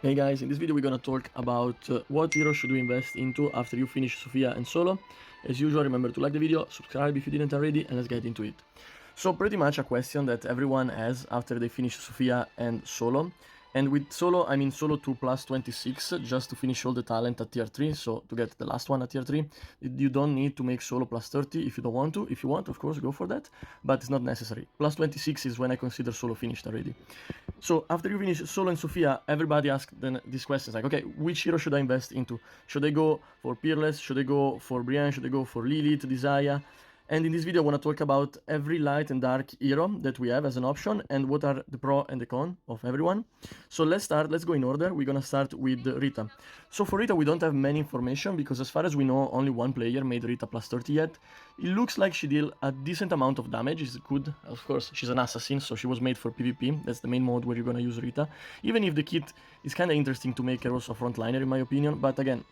Hey guys, in this video we're gonna talk about what hero should we invest into after you finish Sophia and Solo. As usual, remember to like the video, subscribe if you didn't already, and let's get into it. So pretty much a question that everyone has after they finish Sophia and Solo. And with Solo, I mean Solo 2 plus 26, just to finish all the talent at tier 3, so to get the last one at tier 3. You don't need to make Solo plus 30 if you don't want to. If you want, of course, go for that, but it's not necessary. Plus 26 is when I consider Solo finished already. So after you finish Solo and Sophia, everybody asks then these questions like, okay, which hero should I invest into? Should I go for Peerless? Should I go for Brienne? Should I go for Lilith, Desa? And in this video I want to talk about every light and dark hero that we have as an option and what are the pro and the con of everyone. So let's go in order. We're gonna start with Rita. So for Rita we don't have many information because as far as we know only one player made Rita plus 30 yet. It looks like she deal a decent amount of damage, is good. Of course she's an assassin, so she was made for PvP. That's the main mode where you're gonna use Rita. Even if the kit is kinda interesting to make her also a frontliner in my opinion, but again,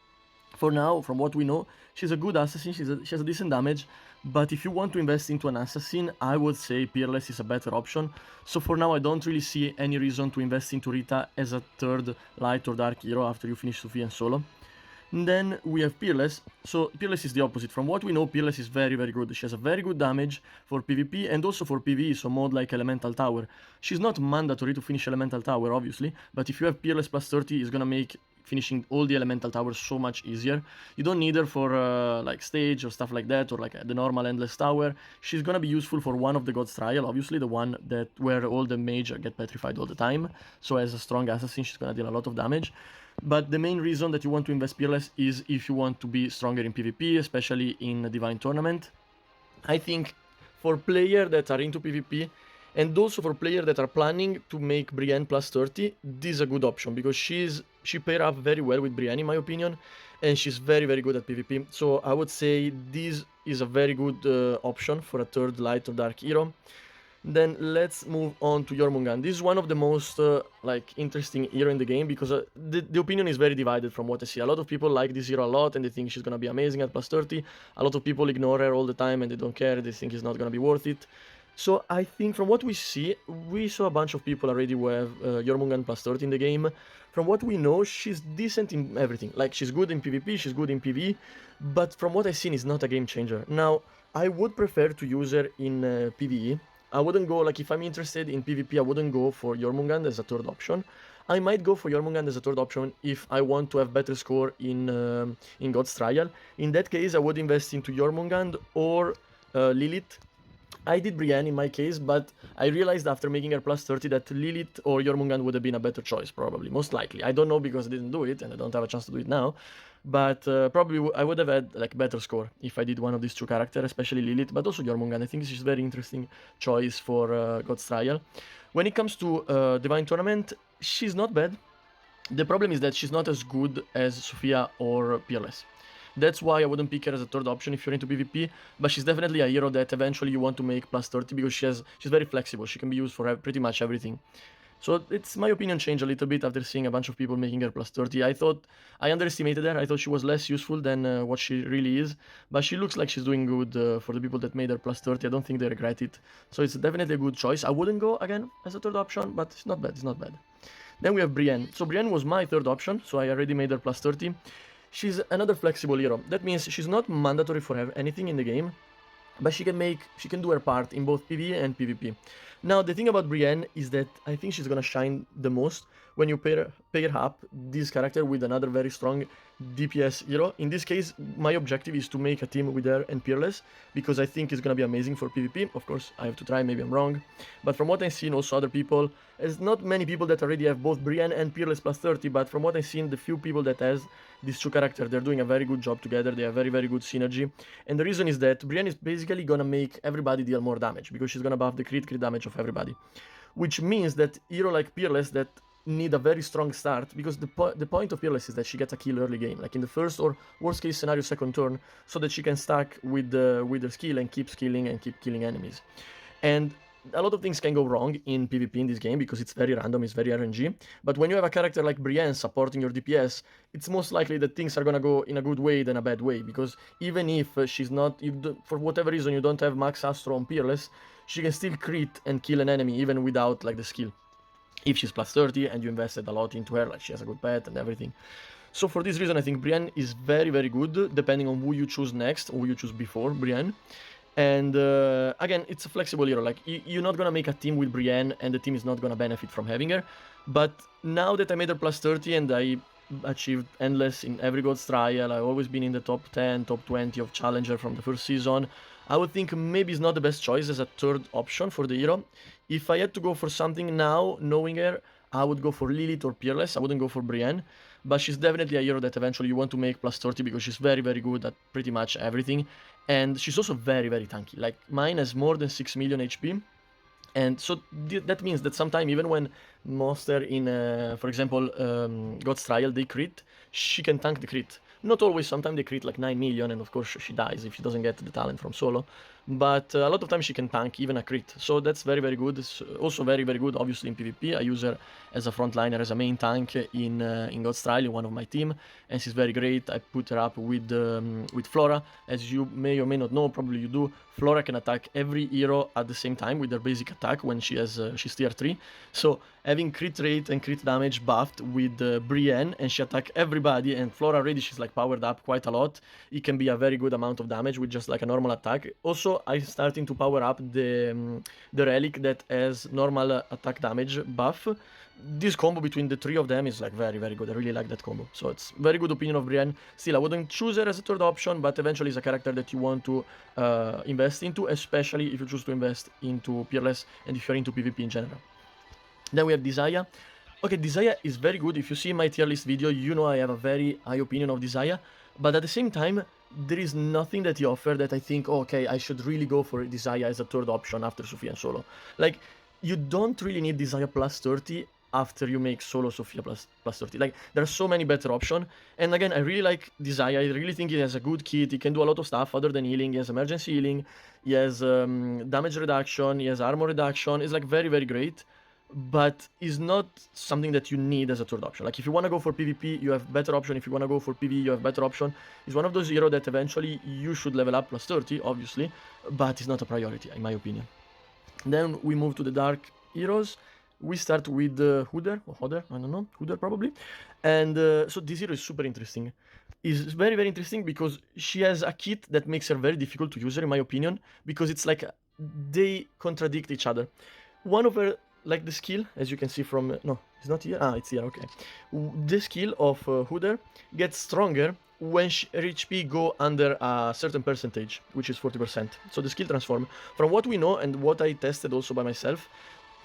for now, from what we know, she's a good assassin, she has a decent damage, but if you want to invest into an assassin, I would say Peerless is a better option. So for now, I don't really see any reason to invest into Rita as a third light or dark hero after you finish Sophia and Solo. And then we have Peerless. So Peerless is the opposite. From what we know, Peerless is very good. She has a very good damage for PvP and also for PvE, so mod like Elemental Tower. She's not mandatory to finish Elemental Tower, obviously, but if you have Peerless plus 30, it's gonna make finishing all the elemental towers so much easier. You don't need her for like stage or stuff like that, or like the normal endless tower. She's gonna be useful for one of the God's Trial, obviously, the one that where all the mage get petrified all the time. So as a strong assassin, she's gonna deal a lot of damage. But the main reason that you want to invest Peerless is if you want to be stronger in PvP, especially in a Divine Tournament. I think for players that are into PvP, and also for players that are planning to make Brienne plus 30, this is a good option because she pair up very well with Brienne in my opinion, and she's very good at PvP. So I would say this is a very good option for a third light or dark hero. Then let's move on to Yongan. This is one of the most like interesting hero in the game because the opinion is very divided from what I see. A lot of people like this hero a lot and they think she's gonna be amazing at plus 30. A lot of people ignore her all the time and they don't care. They think it's not gonna be worth it. So I think from what we see, we saw a bunch of people already who have Yongan plus 30 in the game. From what we know, she's decent in everything. Like, she's good in PvP, she's good in PvE, but from what I've seen, it's not a game changer. Now, I would prefer to use her in PvE. I wouldn't go, like, if I'm interested in PvP, I wouldn't go for Yongan as a third option. I might go for Yongan as a third option if I want to have better score in God's Trial. In that case, I would invest into Yongan or Lilith. I did Brienne in my case, but I realized after making her plus 30 that Lilith or Yongan would have been a better choice, probably, most likely. I don't know because I didn't do it, and I don't have a chance to do it now, but probably I would have had like better score if I did one of these two characters, especially Lilith, but also Yongan. I think she's a very interesting choice for God's Trial. When it comes to Divine Tournament, she's not bad. The problem is that she's not as good as Sophia or Peerless. That's why I wouldn't pick her as a third option if you're into PvP, but she's definitely a hero that eventually you want to make plus 30 because she's very flexible. She can be used for pretty much everything. So it's my opinion changed a little bit after seeing a bunch of people making her plus 30. I underestimated her. I thought she was less useful than what she really is, but she looks like she's doing good for the people that made her plus 30. I don't think they regret it. So it's definitely a good choice. I wouldn't go again as a third option, but it's not bad. It's not bad. Then we have Brienne. So Brienne was my third option, so I already made her plus 30. She's another flexible hero. That means she's not mandatory for anything in the game, but she can do her part in both PvE and PvP. Now, the thing about Brienne is that I think she's gonna shine the most when you pair up this character with another very strong DPS hero. In this case, my objective is to make a team with her and Peerless, because I think it's gonna be amazing for PvP. Of course, I have to try, maybe I'm wrong. But from what I've seen, also other people, there's not many people that already have both Brienne and Peerless plus 30, but from what I've seen, the few people that has these two characters, they're doing a very good job together. They have very good synergy. And the reason is that Brienne is basically gonna make everybody deal more damage, because she's gonna buff the crit damage of everybody. Which means that hero like Peerless that need a very strong start, because the point of Peerless is that she gets a kill early game, like in the first or worst case scenario second turn, so that she can stack with her skill and keep skilling and keep killing enemies. And a lot of things can go wrong in PvP in this game because it's very random, it's very RNG. But when you have a character like Brienne supporting your DPS, it's most likely that things are gonna go in a good way than a bad way. Because even if she's not, for whatever reason you don't have max Astro on Peerless, she can still crit and kill an enemy even without like the skill. if she's plus 30 and you invested a lot into her, like she has a good pet and everything. So for this reason, I think Brienne is very, very good, depending on who you choose next, or who you choose before Brienne. And again, it's a flexible hero. Like, you're not gonna make a team with Brienne, and the team is not gonna benefit from having her. But now that I made her plus 30 and I achieved Endless in every God's Trial, I've always been in the top 10, top 20 of Challenger from the first season, I would think maybe it's not the best choice as a third option for the hero. If I had to go for something now, knowing her, I would go for Lilith or Peerless. I wouldn't go for Brienne. But she's definitely a hero that eventually you want to make plus 30 because she's very, very good at pretty much everything. And she's also very, very tanky. Like, mine has more than 6 million HP. And so that means that sometimes, even when monster in, for example, God's Trial, they crit, she can tank the crit. Not always, sometimes they crit like 9 million, and of course she dies if she doesn't get the talent from solo. But a lot of times she can tank even a crit, so that's very, very good. It's also very, very good, obviously, in PvP. I use her as a frontliner, as a main tank in God's Trial, in one of my team, and she's very great. I put her up with Flora. As you may or may not know, probably you do, Flora can attack every hero at the same time with their basic attack when she's tier 3. So having crit rate and crit damage buffed with Brienne, and she attack everybody, and Flora already, she's like powered up quite a lot, it can be a very good amount of damage with just like a normal attack. Also, I'm starting to power up the relic that has normal attack damage buff. This combo between the three of them is like very, very good. I really like that combo. So it's very good opinion of Brienne. Still, I wouldn't choose her as a third option, but eventually it's a character that you want to invest into, especially if you choose to invest into Peerless and if you're into PvP in general. Then we have Desa. Okay, Desa is very good. If you see my tier list video, you know I have a very high opinion of Desa. But at the same time, there is nothing that he offered that I think, oh, okay, I should really go for Desa as a third option after Sophia and solo. Like, you don't really need Desa plus 30 after you make solo Sophia plus 30. Like, there are so many better options. And again, I really like Desa. I really think he has a good kit. He can do a lot of stuff other than healing. He has emergency healing. He has damage reduction. He has armor reduction. It's like very, very great. But is not something that you need as a third option. Like, if you want to go for PvP, you have better option. If you want to go for PvE, you have better option. It's one of those heroes that eventually you should level up plus 30, obviously, but it's not a priority, in my opinion. Then we move to the dark heroes. We start with Hooder, or Hodder, I don't know, Hooder probably. And so this hero is super interesting. Is very, very interesting because she has a kit that makes her very difficult to use her, in my opinion, because it's like they contradict each other. One of her, like the skill, as you can see from, no, it's not here, it's here, okay. The skill of Hooder gets stronger when her HP go under a certain percentage, which is 40%. So the skill transform. From what we know and what I tested also by myself,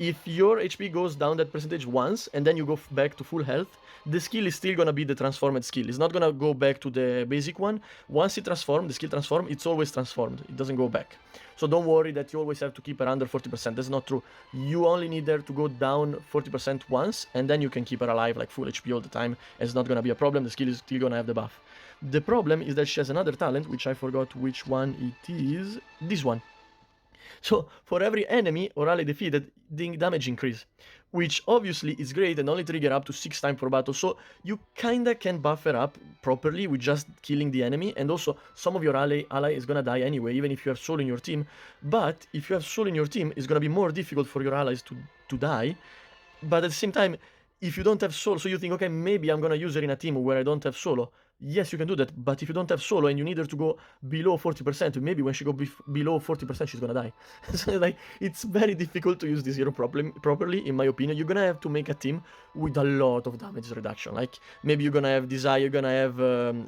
if your HP goes down that percentage once and then you go back to full health, the skill is still gonna be the transformed skill. It's not gonna go back to the basic one. Once it transforms, the skill transform, it's always transformed. It doesn't go back. So don't worry that you always have to keep her under 40%. That's not true. You only need her to go down 40% once, and then you can keep her alive like full HP all the time. It's not gonna be a problem. The skill is still gonna have the buff. The problem is that she has another talent, which I forgot which one it is. This one. So for every enemy or ally defeated, the damage increase, which obviously is great and only trigger up to 6 times per battle. So you kinda can buff her up properly with just killing the enemy, and also some of your ally is gonna die anyway, even if you have soul in your team. But if you have soul in your team, it's gonna be more difficult for your allies to die. But at the same time, if you don't have solo, so you think, okay, maybe I'm gonna use her in a team where I don't have solo. Yes, you can do that, but if you don't have solo and you need her to go below 40%, maybe when she goes below 40%, she's gonna die. So, like, it's very difficult to use this hero properly, in my opinion. You're gonna have to make a team with a lot of damage reduction. Like, maybe you're gonna have Desa, you're gonna have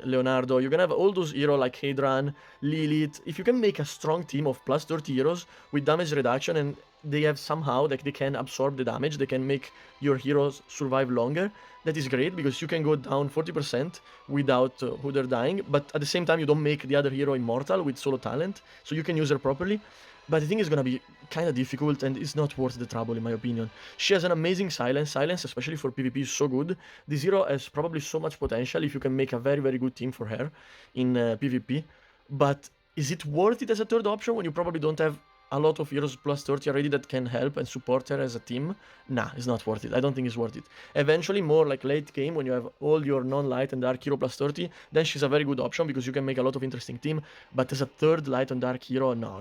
Leonardo, you're gonna have all those heroes like Hadran, Lilith. If you can make a strong team of plus 30 heroes with damage reduction, and they have somehow, like, they can absorb the damage, they can make your heroes survive longer, that is great, because you can go down 40% without Hooder dying, but at the same time you don't make the other hero immortal with solo talent, so you can use her properly. But I think it's gonna be kind of difficult, and it's not worth the trouble, in my opinion. She has an amazing silence, especially for PvP, is so good. This hero has probably so much potential if you can make a very, very good team for her in PvP, but is it worth it as a third option when you probably don't have a lot of heroes plus 30 already that can help and support her as a team, nah, it's not worth it. I don't think it's worth it. Eventually, more like late game, when you have all your non-light and dark hero plus 30, then she's a very good option because you can make a lot of interesting team. But as a third light and dark hero, no,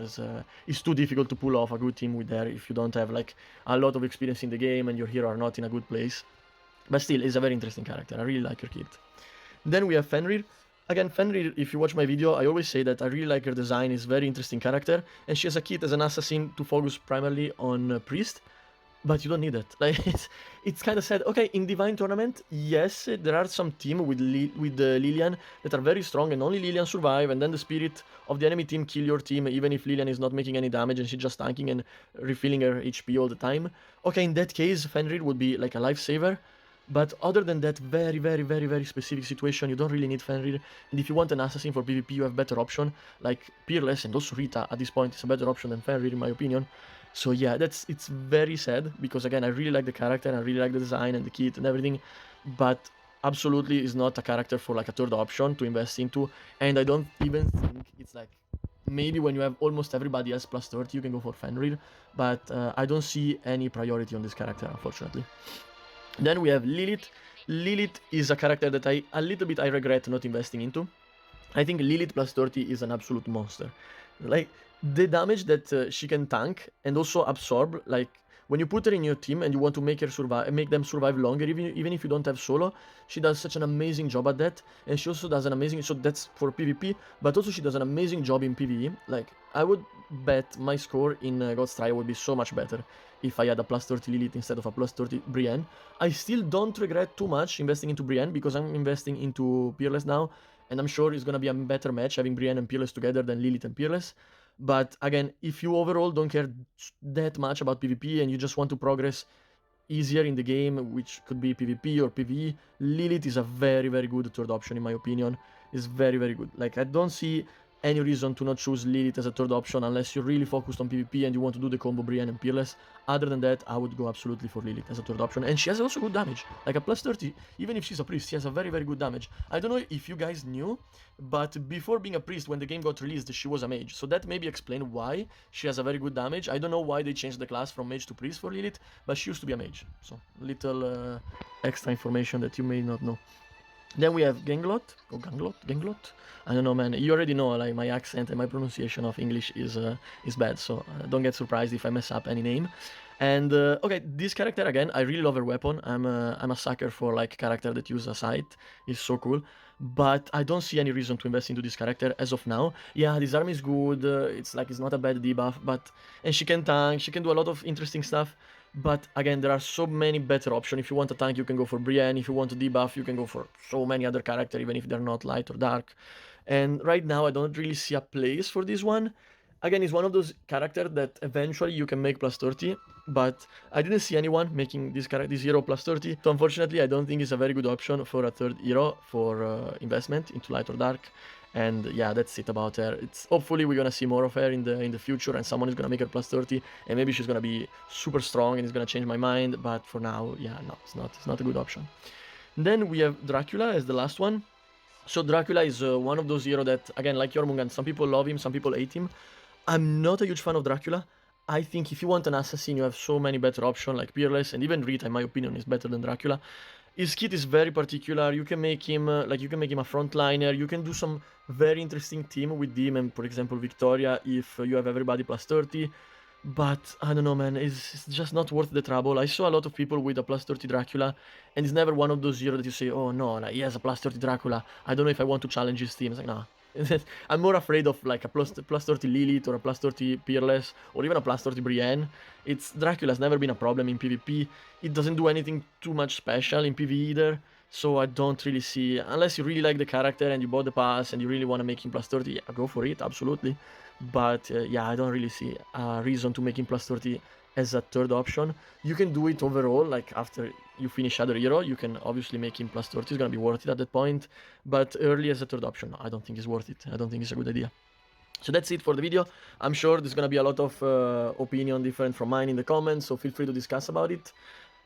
it's too difficult to pull off a good team with her if you don't have like a lot of experience in the game and your hero are not in a good place. But still, it's a very interesting character. I really like her kit. Then we have Fenrir. Again, Fenrir, if you watch my video, I always say that I really like her design, is very interesting character, and she has a kit as an assassin to focus primarily on priest, but you don't need it. Like, it's kind of sad. Okay, in Divine Tournament, yes, there are some team with Lilian that are very strong, and only Lilian survive, and then the spirit of the enemy team kill your team, even if Lilian is not making any damage and she's just tanking and refilling her HP all the time. Okay, in that case, Fenrir would be like a lifesaver. But other than that very specific situation, you don't really need Fenrir. And if you want an assassin for PvP, you have better option, like Peerless and also Rita at this point is a better option than Fenrir in my opinion. So yeah, it's very sad, because again, I really like the character, and I really like the design and the kit and everything, but absolutely is not a character for like a third option to invest into. And I don't even think it's like, maybe when you have almost everybody else plus 30, you can go for Fenrir, but I don't see any priority on this character, unfortunately. Then we have Lilith. Lilith is a character that I regret not investing into. I think Lilith plus 30 is an absolute monster. Like, the damage that she can tank and also absorb, like, when you put her in your team and you want to make her survive, make them survive longer, even if you don't have solo, she does such an amazing job at that. And she also does an amazing, so that's for PvP, but also she does an amazing job in PvE. Like, I would bet my score in God's Trial would be so much better if I had a plus 30 Lilith instead of a plus 30 Brienne. I still don't regret too much investing into Brienne, because I'm investing into Peerless now, and I'm sure it's gonna be a better match having Brienne and Peerless together than Lilith and Peerless. But again, if you overall don't care that much about PvP and you just want to progress easier in the game, which could be PvP or PvE, Lilith is a very good third option in my opinion. It's very good. Like, I don't see any reason to not choose Lilith as a third option unless you're really focused on PvP and you want to do the combo Brienne and Peerless. Other than that, I would go absolutely for Lilith as a third option. And she has also good damage. Like a plus 30, even if she's a priest, she has a very good damage. I don't know if you guys knew, but before being a priest, when the game got released, she was a mage. So that maybe explain why she has a very good damage. I don't know why they changed the class from mage to priest for Lilith, but she used to be a mage. So little extra information that you may not know. Then we have Gangl, or Ganglot? I don't know, man. You already know, like, my accent and my pronunciation of English is bad, so don't get surprised if I mess up any name. And okay, this character again, I really love her weapon. I'm a sucker for like character that use a sight. It's so cool. But I don't see any reason to invest into this character as of now. Yeah, this arm is good. It's not a bad debuff, and she can tank. She can do a lot of interesting stuff. But again, there are so many better options. If you want a tank, you can go for Brienne. If you want a debuff, you can go for so many other characters, even if they're not light or dark. And right now, I don't really see a place for this one. Again, it's one of those characters that eventually you can make plus 30, but I didn't see anyone making this hero plus 30. So unfortunately, I don't think it's a very good option for a third hero for investment into light or dark. And yeah, that's it about her. It's hopefully we're gonna see more of her in the future, and someone is gonna make her plus 30, and maybe she's gonna be super strong and it's gonna change my mind. But for now, yeah, no, it's not a good option. Then we have Dracula as the last one. So Dracula is one of those heroes that, again, like Jormungand, some people love him, some people hate him. I'm not a huge fan of Dracula. I think if you want an assassin, you have so many better options, like Peerless, and even Rita, in my opinion, is better than Dracula. His kit is very particular. You can make him a frontliner. You can do some very interesting team with him, and for example Victoria, if you have everybody plus 30. But I don't know, man, it's just not worth the trouble. I saw a lot of people with a plus 30 Dracula, and it's never one of those heroes that you say, oh no, like, he has a plus 30 Dracula, I don't know if I want to challenge his team. It's like, nah. I'm more afraid of like a plus 30 Lilith or a plus 30 Peerless or even a plus 30 Brienne. Dracula's never been a problem in PvP. It doesn't do anything too much special in PvE either. So I don't really see, unless you really like the character and you bought the pass and you really want to make him plus 30, yeah, go for it, absolutely. But yeah, I don't really see a reason to make him plus 30 as a third option. You can do it overall, like after you finish other hero, you can obviously make him plus 30, it's gonna be worth it at that point. But early as a third option, no, I don't think it's worth it. I don't think it's a good idea. So that's it for the video. I'm sure there's gonna be a lot of opinion different from mine in the comments, so feel free to discuss about it.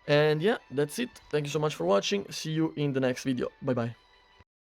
And yeah, that's it. Thank you so much for watching. See you in the next video. Bye bye.